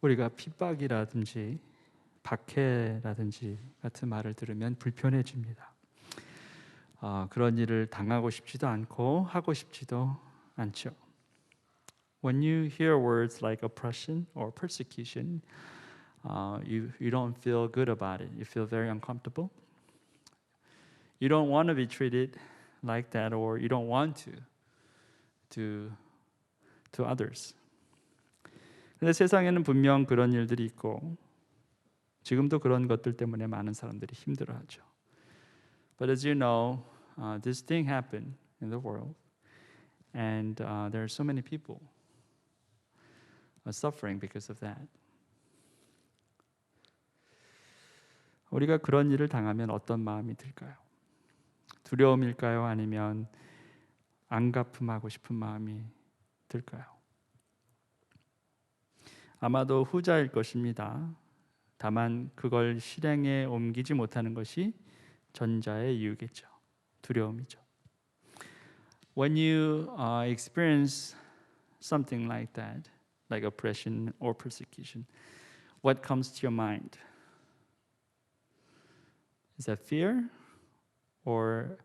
우리가 핍박이라든지 박해라든지 같은 말을 들으면 불편해집니다. 그런 일을 당하고 싶지도 않고 하고 싶지도 않죠. When you hear words like oppression or persecution, you don't feel good about it. You feel very uncomfortable. You don't want to be treated like that, or you don't want to others. 근데 세상에는 분명 그런 일들이 있고 지금도 그런 것들 때문에 많은 사람들이 힘들어하죠. But as you know, this thing happened in the world, and there are so many people suffering because of that. 우리가 그런 일을 당하면 어떤 마음이 들까요? 두려움일까요? 아니면 안갚음하고 싶은 마음이 들까요? 아마도 후자일 것입니다. 다만 그걸 실행에 옮기지 못하는 것이 전자의 이유겠죠. 두려움이죠. When you experience something like that, like oppression or persecution, what comes to your mind? Is that fear or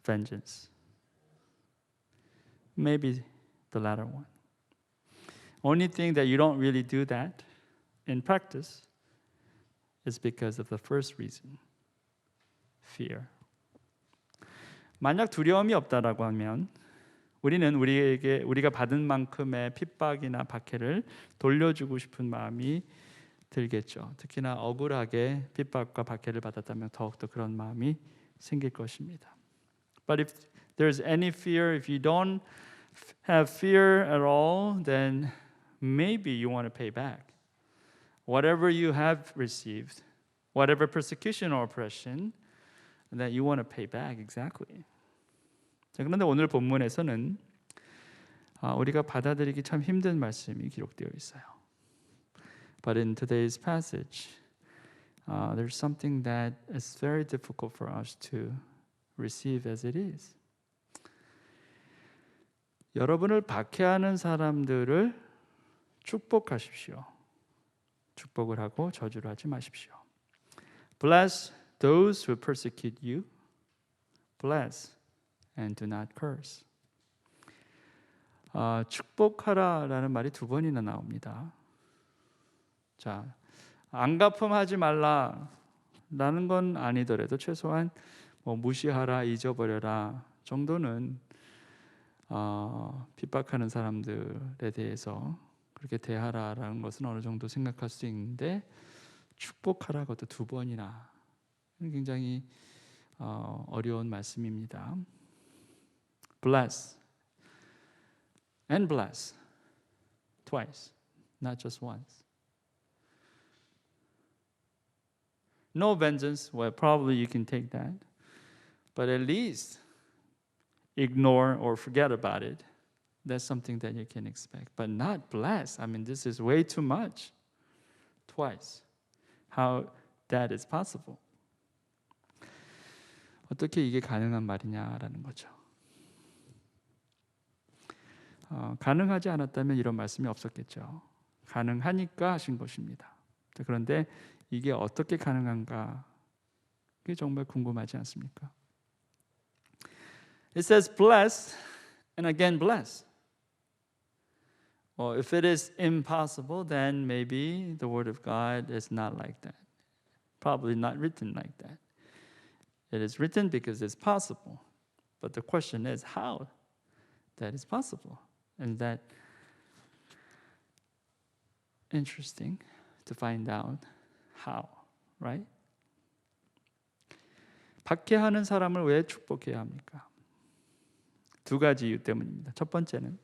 vengeance? Maybe the latter one. Only thing that you don't really do that in practice is because of the first reason, fear. 만약 두려움이 없다라고 하면 우리는 우리가 받은 만큼의 핍박이나 박해를 돌려주고 싶은 마음이 들겠죠. 특히나 억울하게 핍박과 박해를 받았다면 더욱더 그런 마음이 생길 것입니다. But if there's any fear, if you don't have fear at all, then maybe you want to pay back. Whatever you have received, whatever persecution or oppression, that you want to pay back exactly. 자, 그런데 오늘 본문에서는 우리가 받아들이기 참 힘든 말씀이 기록되어 있어요. But in today's passage, there's something that is very difficult for us to receive as it is. 여러분을 박해하는 사람들을 축복하십시오. 축복을 하고 저주를 하지 마십시오. Bless those who persecute you. Bless and do not curse. 축복하라라는 말이 두 번이나 나옵니다. 자, 안갚음하지 말라라는 건 아니더라도 최소한 무시하라, 잊어버려라 정도는 핍박하는 사람들에 대해서 그렇게 대하라라는 것은 어느 정도 생각할 수 있는데 축복하라 것도 두 번이나 굉장히 어려운 말씀입니다. Bless and bless twice, not just once. No vengeance, well, probably you can take that, but at least ignore or forget about it. That's something that you can expect, but not bless. I mean, this is way too much. Twice. How that is possible? 어떻게 이게 가능한 말이냐라는 거죠. 가능하지 않았다면 이런 말씀이 없었겠죠. 가능하니까 하신 것입니다. 그런데 이게 어떻게 가능한가? 그게 정말 궁금하지 않습니까? It says bless and again bless. Well, if it is impossible, then maybe the word of God is not like that. Probably not written like that. It is written because it's possible. But the question is how that is possible. And that interesting to find out how, right? 박해하는 사람을 왜 축복해야 합니까? 두 가지 이유 때문입니다. 첫 번째는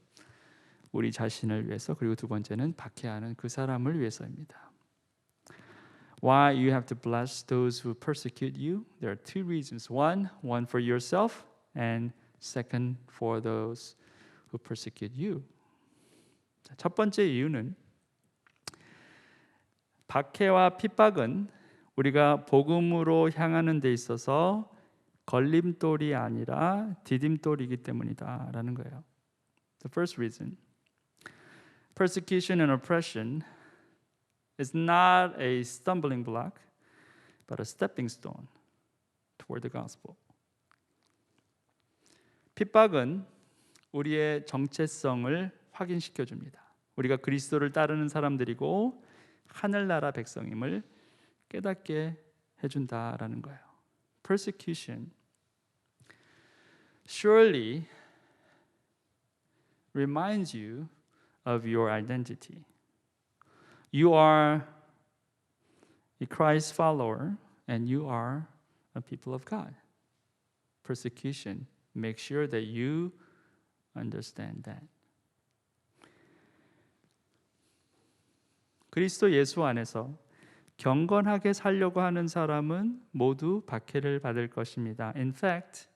우리 자신을 위해서, 그리고 두 번째는 박해하는 그 사람을 위해서입니다. Why you have to bless those who persecute you? There are two reasons. One for yourself, and second for those who persecute you. 첫 번째 이유는 박해와 핍박은 우리가 복음으로 향하는 데 있어서 걸림돌이 아니라 디딤돌이기 때문이다라는 거예요. The first reason, persecution and oppression is not a stumbling block, but a stepping stone toward the gospel. 핍박은 우리의 정체성을 확인시켜 줍니다. 우리가 그리스도를 따르는 사람들이고 하늘나라 백성임을 깨닫게 해준다라는 거예요. Persecution surely reminds you of your identity. You are a Christ follower and you are a people of God. Persecution makes sure that you understand that. 그리스도 예수 안에서 경건하게 살려고 하는 사람은 모두 박해를 받을 것입니다. In fact,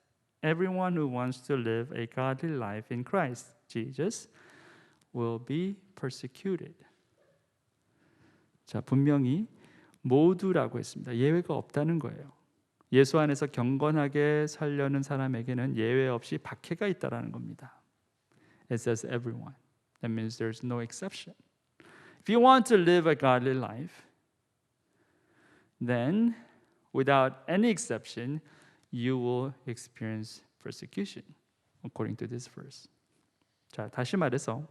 everyone who wants to live a godly life in Christ Jesus will be persecuted. 자, 분명히 모두라고 했습니다. 예외가 없다는 거예요. 예수 안에서 경건하게 살려는 사람에게는 예외 없이 박해가 있다라는 겁니다. It says everyone. That means there's no exception. If you want to live a godly life, then without any exception, you will experience persecution, according to this verse. 자, 다시 말해서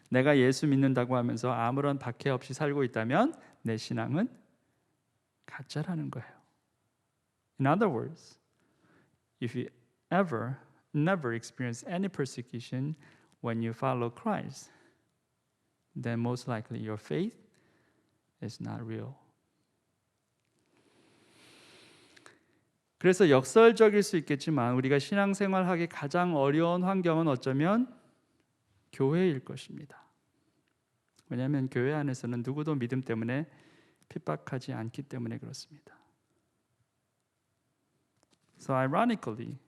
내가 예수 믿는다고 하면서 아무런 박해 없이 살고 있다면 내 신앙은 가짜라는 거예요. In other words, if you never experience any persecution when you follow Christ, then most likely your faith is not real. 그래서 역설적일 수 있겠지만 우리가 신앙생활하기 가장 어려운 환경은 어쩌면 교회일 것입니다. 왜냐하면 교회 안에서는 누구도 믿음 때문에 핍박하지 않기 때문에 그렇습니다. So ironically,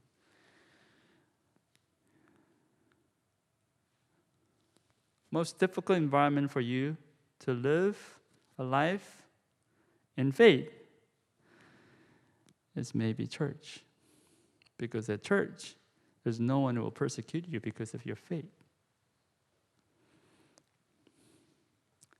most difficult environment for you to live a life in faith is maybe church. Because at church, there's no one who will persecute you because of your faith.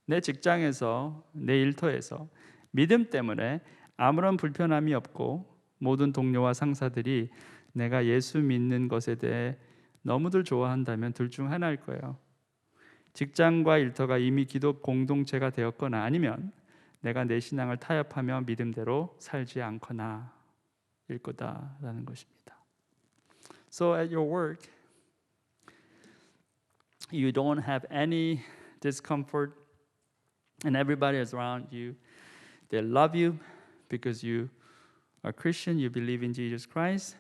내 직장에서, 내 일터에서 믿음 때문에 아무런 불편함이 없고 모든 동료와 상사들이 내가 예수 믿는 것에 대해 너무들 좋아한다면 둘 중 하나일 거예요. 직장과 일터가 이미 기독 공동체가 되었거나 아니면 내가 내 신앙을 타협하며 믿음대로 살지 않거나 일 거다라는 것입니다. So at your work, you don't have any discomfort and everybody is around you. They love you because you are Christian, you believe in Jesus Christ.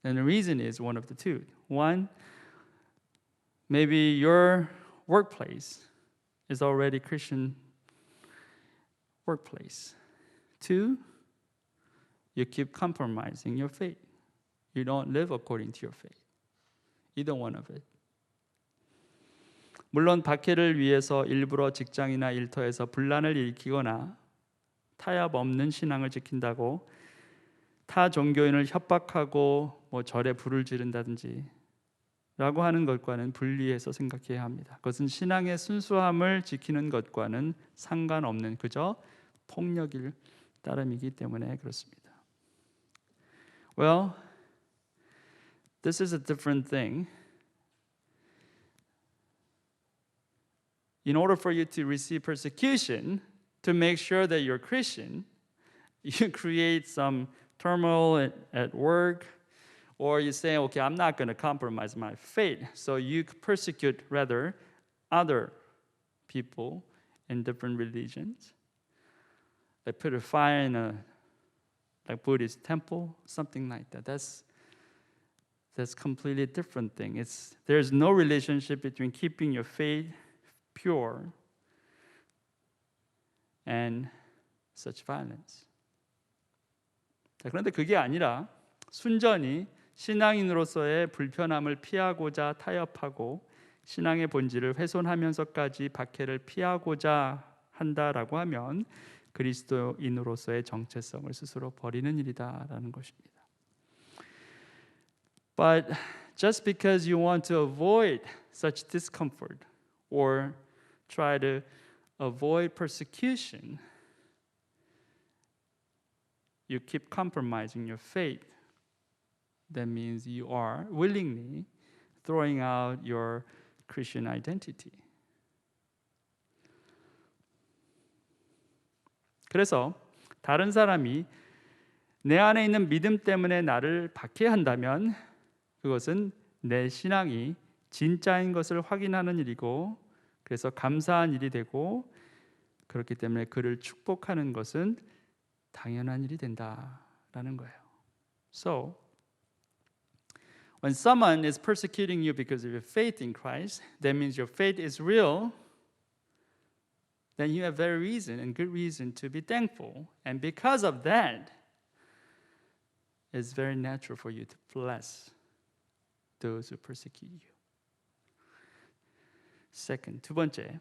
And the reason is one of the two. One, maybe your workplace is already Christian workplace. Two, you keep compromising your faith. You don't live according to your faith. Either one of it. 물론 박해를 위해서 일부러 직장이나 일터에서 분란을 일으키거나 타협 없는 신앙을 지킨다고 타 종교인을 협박하고 절에 불을 지른다든지 라고 하는 것과는 분리해서 생각해야 합니다. 그것은 신앙의 순수함을 지키는 것과는 상관없는 그저 폭력일 따름이기 때문에 그렇습니다. Well, this is a different thing. In order for you to receive persecution, to make sure that you're Christian, you create some turmoil at work, or you say, okay, I'm not going to compromise my faith. So you persecute rather other people in different religions. They put a fire in a Buddhist temple, something like that. That's completely different thing. There's no relationship between keeping your faith pure and such violence. 자, 그런데 그게 아니라 순전히 신앙인으로서의 불편함을 피하고자 타협하고 신앙의 본질을 훼손하면서까지 박해를 피하고자 한다라고 하면 그리스도인으로서의 정체성을 스스로 버리는 일이다라는 것입니다. But just because you want to avoid such discomfort or try to avoid persecution, you keep compromising your faith. That means you are willingly throwing out your Christian identity. 그래서 다른 사람이 내 안에 있는 믿음 때문에 나를 박해한다면 그것은 내 신앙이 진짜인 것을 확인하는 일이고, 그래서 감사한 일이 되고, 그렇기 때문에 그를 축복하는 것은 당연한 일이 된다라는 거예요. So, when someone is persecuting you because of your faith in Christ, that means your faith is real. Then you have very reason and good reason to be thankful. And because of that, it's very natural for you to bless those who persecute you. Second, 두 번째,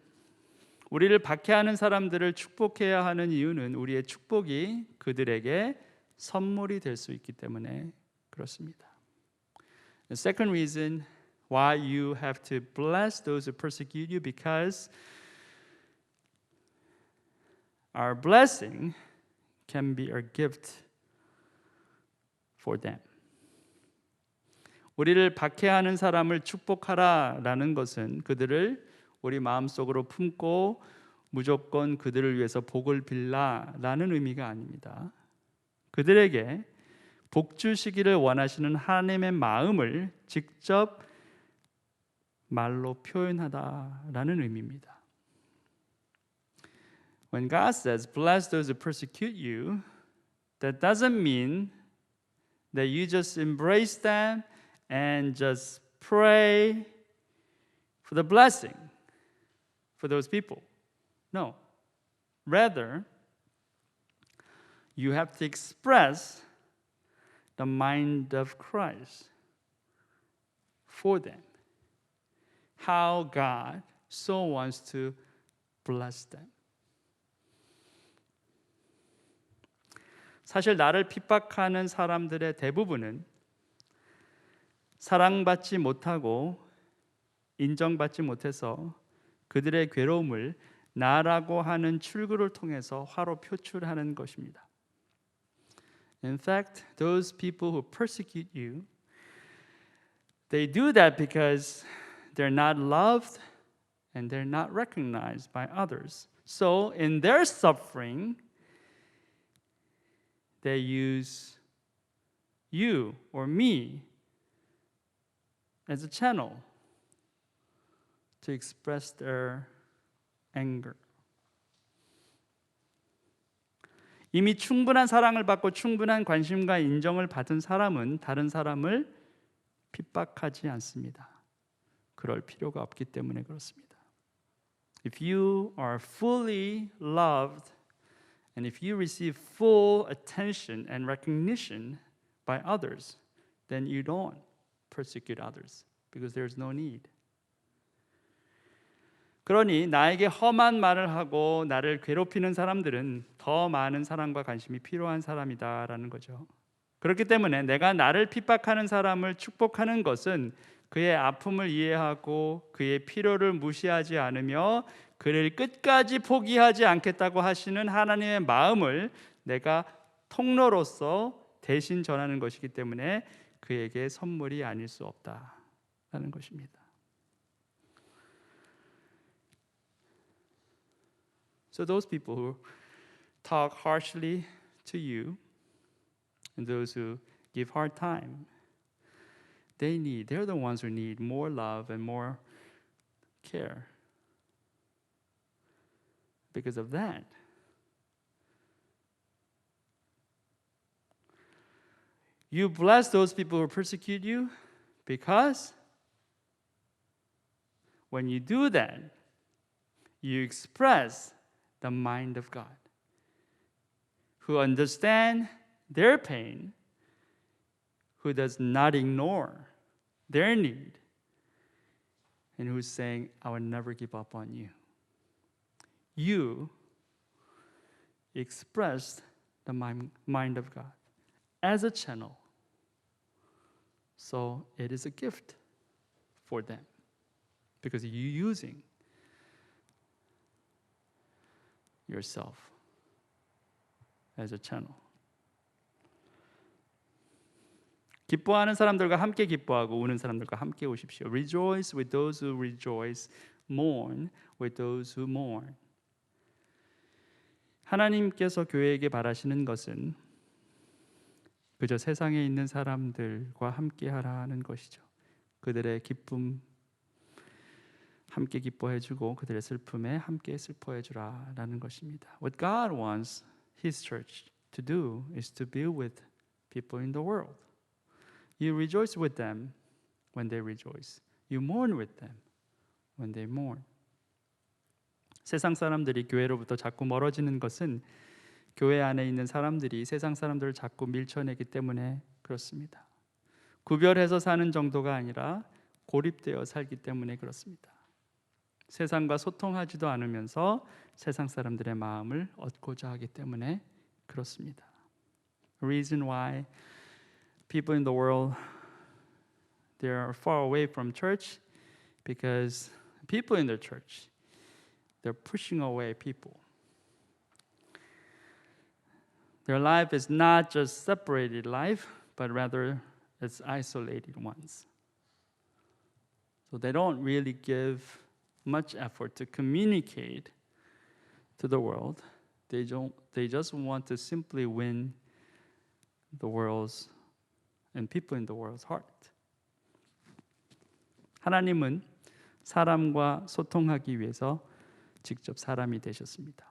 우리를 박해하는 사람들을 축복해야 하는 이유는 우리의 축복이 그들에게 선물이 될 수 있기 때문에 그렇습니다. The second reason why you have to bless those who persecute you, because our blessing can be a gift for them. 우리를 박해하는 사람을 축복하라라는 것은 그들을 우리 마음속으로 품고 무조건 그들을 위해서 복을 빌라라는 의미가 아닙니다. 그들에게 복 주시기를 원하시는 하나님의 마음을 직접 말로 표현하다라는 의미입니다. When God says, bless those who persecute you, that doesn't mean that you just embrace them and just pray for the blessing for those people. No. Rather, you have to express the mind of Christ for them. How God so wants to bless them. 사실 나를 핍박하는 사람들의 대부분은 사랑받지 못하고 인정받지 못해서 그들의 괴로움을 나라고 하는 출구를 통해서 화로 표출하는 것입니다. In fact, those people who persecute you, they do that because they're not loved and they're not recognized by others. So in their suffering, they use you or me as a channel to express their anger. 이미 충분한 사랑을 받고 충분한 관심과 인정을 받은 사람은 다른 사람을 핍박하지 않습니다. 그럴 필요가 없기 때문에 그렇습니다. If you are fully loved and if you receive full attention and recognition by others, then you don't persecute others because there's no need. 그러니 나에게 험한 말을 하고 나를 괴롭히는 사람들은 더 많은 사랑과 관심이 필요한 사람이다라는 거죠. 그렇기 때문에 내가 나를 핍박하는 사람을 축복하는 것은 그의 아픔을 이해하고 그의 필요를 무시하지 않으며 그를 끝까지 포기하지 않겠다고 하시는 하나님의 마음을 내가 통로로서 대신 전하는 것이기 때문에 그에게 선물이 아닐 수 없다라는 것입니다. So those people who talk harshly to you and those who give hard time, they're the ones who need more love and more care. Because of that, you bless those people who persecute you because when you do that, you express the mind of God, who understand their pain, who does not ignore their need, and who's saying, I will never give up on you. You expressed the mind of God as a channel. So it is a gift for them because you're using yourself as a channel. 기뻐하는 사람들과 함께 기뻐하고 우는 사람들과 함께 우십시오. Rejoice with those who rejoice, mourn with those who mourn. 하나님께서 교회에게 바라시는 것은 그저 세상에 있는 사람들과 함께 하라는 것이죠. 그들의 기쁨 함께 기뻐해 주고 그들의 슬픔에 함께 슬퍼해 주라라는 것입니다. What God wants His church to do is to be with people in the world. You rejoice with them when they rejoice. You mourn with them when they mourn. 세상 사람들이 교회로부터 자꾸 멀어지는 것은 교회 안에 있는 사람들이 세상 사람들을 자꾸 밀쳐내기 때문에 그렇습니다. 구별해서 사는 정도가 아니라 고립되어 살기 때문에 그렇습니다. 세상과 소통하지도 않으면서 세상 사람들의 마음을 얻고자 하기 때문에 그렇습니다. Reason why people in the world they are far away from church because people in the church they're pushing away people. Their life is not just separated life, but rather it's isolated ones. So they don't really give much effort to communicate to the world. They just want to simply win the world's and people in the world's heart. 하나님은 사람과 소통하기 위해서 직접 사람이 되셨습니다.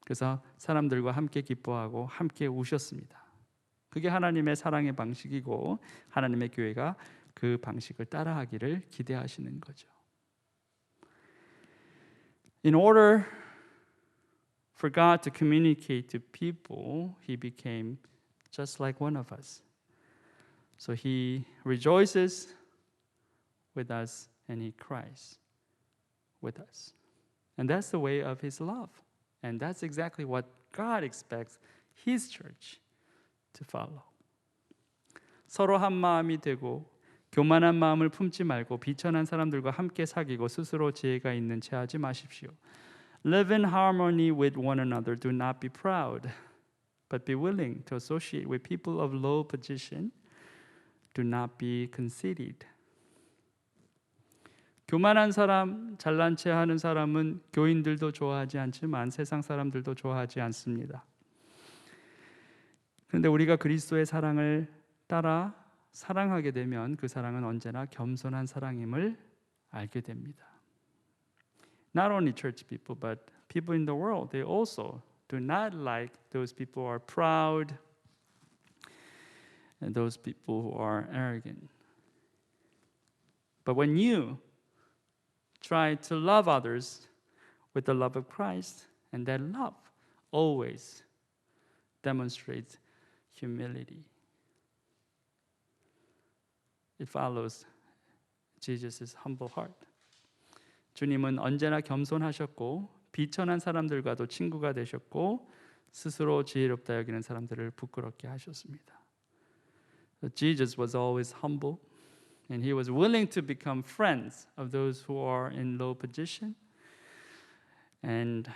그래서 사람들과 함께 기뻐하고 함께 우셨습니다. 그게 하나님의 사랑의 방식이고 하나님의 교회가 그 방식을 따라하기를 기대하시는 거죠. In order for God to communicate to people, He became just like one of us. So He rejoices with us and He cries with us. And that's the way of His love. And that's exactly what God expects His church to follow. 서로 한 마음이 되고 교만한 마음을 품지 말고 비천한 사람들과 함께 사귀고 스스로 지혜가 있는 채 하지 마십시오. Live in harmony with one another. Do not be proud, but be willing to associate with people of low position. Do not be conceited. 교만한 사람, 잘난 체 하는 사람은 교인들도 좋아하지 않지만 세상 사람들도 좋아하지 않습니다. 그런데 우리가 그리스도의 사랑을 따라 사랑하게 되면 그 사랑은 언제나 겸손한 사랑임을 알게 됩니다. Not only church people, but people in the world, they also do not like those people who are proud and those people who are arrogant. But when you try to love others with the love of Christ, and that love always demonstrates humility. It follows Jesus' humble heart. 주님은 언제나 겸손하셨고 비천한 사람들과도 친구가 되셨고 스스로 지혜롭다 여기는 사람들을 부끄럽게 하셨습니다. So Jesus was always humble. And He was willing to become friends of those who are in low position. And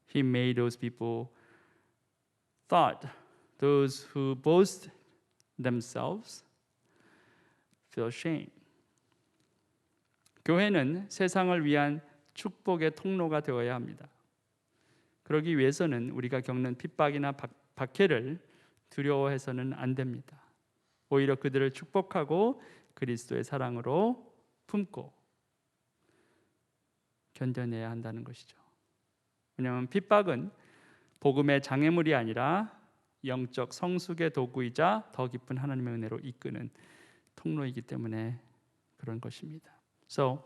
He made those people those who boast themselves feel shame. 교회는 세상을 위한 축복의 통로가 되어야 합니다. 그러기 위해서는 우리가 겪는 핍박이나 박해를 두려워해서는 안 됩니다. 오히려 그들을 축복하고 그리스도의 사랑으로 품고 견뎌내야 한다는 것이죠. 왜냐하면 핍박은 복음의 장애물이 아니라 영적 성숙의 도구이자 더 깊은 하나님의 은혜로 이끄는 통로이기 때문에 그런 것입니다. So,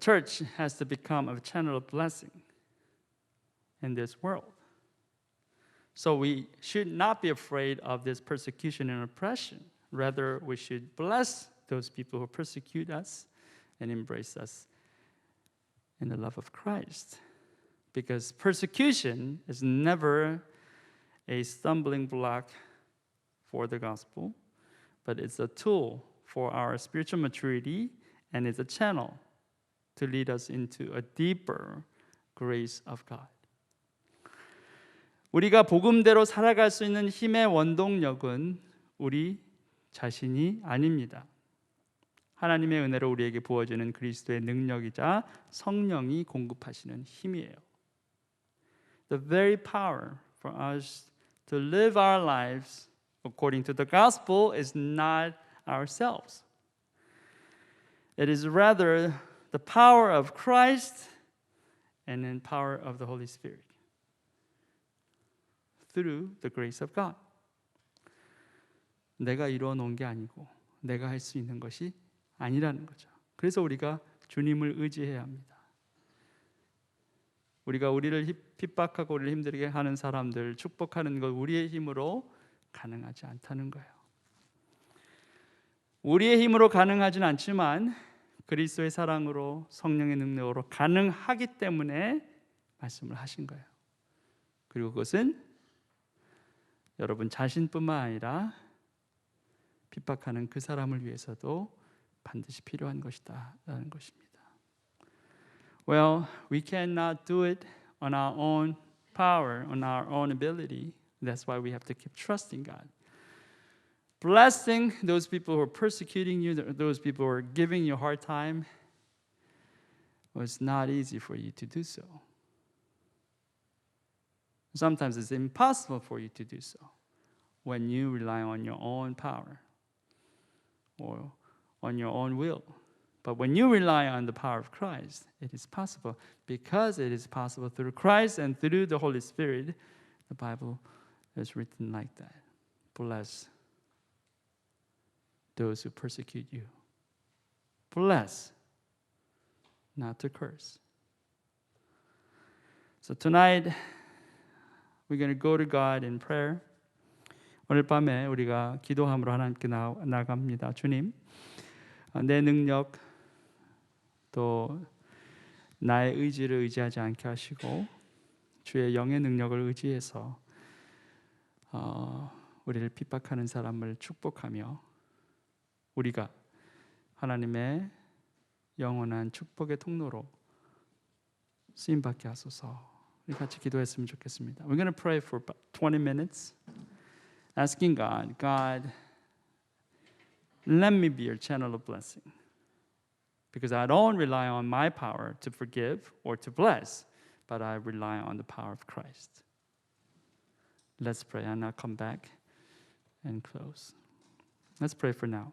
church has to become a channel of blessing in this world. So we should not be afraid of this persecution and oppression. Rather, we should bless those people who persecute us and embrace us in the love of Christ. Because persecution is never a stumbling block for the gospel, but it's a tool for our spiritual maturity and it's a channel to lead us into a deeper grace of God. 우리가 복음대로 살아갈 수 있는 힘의 원동력은 우리 자신이 아닙니다. 하나님의 은혜로 우리에게 부어지는 그리스도의 능력이자 성령이 공급하시는 힘이에요. The very power for us to live our lives according to the gospel is not ourselves. It is rather the power of Christ and the power of the Holy Spirit through the grace of God. 내가 이루어 놓은 게 아니고 내가 할 수 있는 것이 아니라는 거죠. 그래서 우리가 주님을 의지해야 합니다. 우리가 우리를 핍박하고 우리를 힘들게 하는 사람들 축복하는 것 우리의 힘으로 가능하지 않다는 거예요. 우리의 힘으로 가능하진 않지만 그리스도의 사랑으로 성령의 능력으로 가능하기 때문에 말씀을 하신 거예요. 그리고 그것은 여러분 자신뿐만 아니라 핍박하는 그 사람을 위해서도 반드시 필요한 것이다 라는 것입니다. Well, we cannot do it on our own power, on our own ability. That's why we have to keep trusting God. Blessing those people who are persecuting you, those people who are giving you a hard time, was not easy for you to do so. Sometimes it's impossible for you to do so when you rely on your own power or on your own will. But when you rely on the power of Christ, it is possible. Because it is possible through Christ and through the Holy Spirit, the Bible is written like that. Bless those who persecute you. Bless, not to curse. So tonight, we're going to go to God in prayer. 오늘 밤에 우리가 기도함으로 하나님께 나갑니다. 주님, 내 능력 또 나의 의지를 의지하지 않게 하시고 주의 영의 능력을 의지해서 우리를 핍박하는 사람을 축복하며 우리가 하나님의 영원한 축복의 통로로 쓰임받게 하소서. 우리 같이 기도했으면 좋겠습니다. We're going to pray for about 20 minutes asking God, God, let me be your channel of blessing. Because I don't rely on my power to forgive or to bless, but I rely on the power of Christ. Let's pray and I'll come back and close. Let's pray for now.